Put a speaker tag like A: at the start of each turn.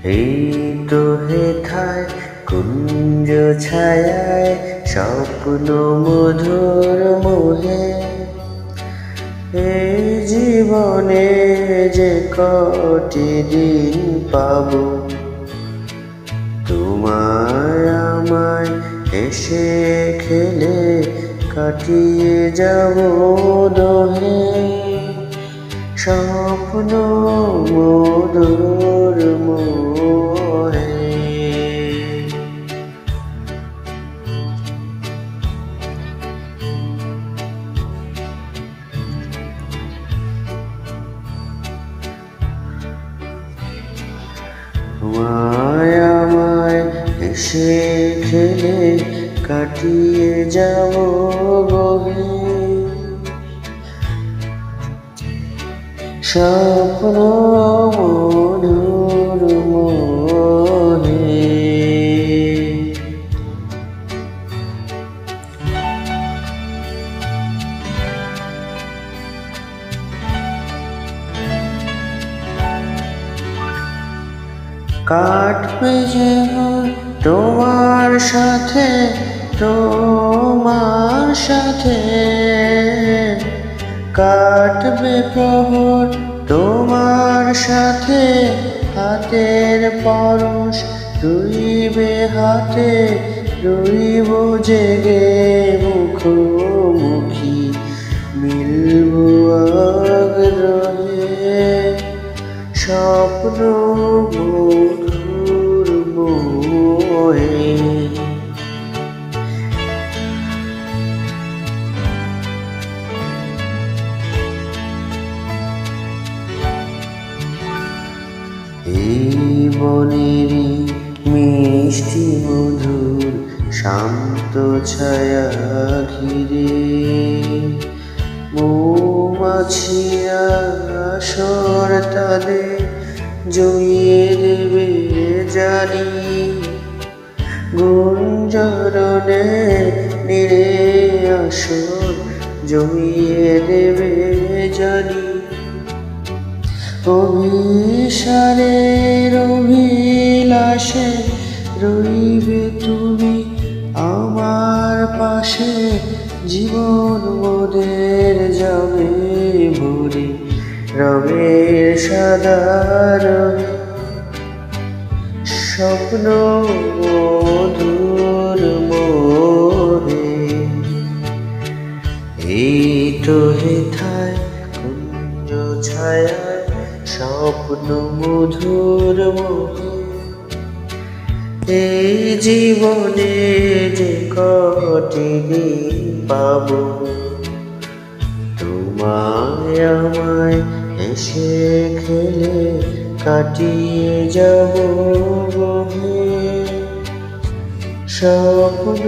A: এই তো হেথায় কুঞ্জ ছায়ায় স্বপ্ন মধুর মোহে এই জীবনে যে কটি দিন পাবো তোমায় আমায় এসে খেলে কাটিয়ে যাব দোহে স্বপ্ন মধুর মোহে। তোমায় আমায় এসে খেলে কাটিয়ে যাব গভীর স্বপ্ন মধুর মোহে। কাটবে জীবন তোমার সাথে কাটবে প্রহর তোমার সাথে হাতের পরশ রইবে হাতে রইব জেগে মুখোমুখি মিলব আগ্রহে স্বপ্ন মধুর মোহে। এই বনেরই মিষ্টি মধুর শান্ত ছায়া ঘিরে মৌমাছিরা আসর তাদের জমিয়ে দেবে জানি গুঞ্জরণে নিরে আসর জমিয়ে দেবে জানি অভিসারের অভিলাষে রইবে তুমি আমার পাশে জীবন মোদের যাবে ভরে রঙের সাদা রঙে স্বপ্ন মধুর মোহে। এই তো হেথায় কুঞ্জ ছায়ায় স্বপ্ন মধুর মোহে এই জীবনে যে কটি দিন পাবো তোমায় আমায় হেসে খেলে কাটিয়ে যাব গভীর স্বপ্ন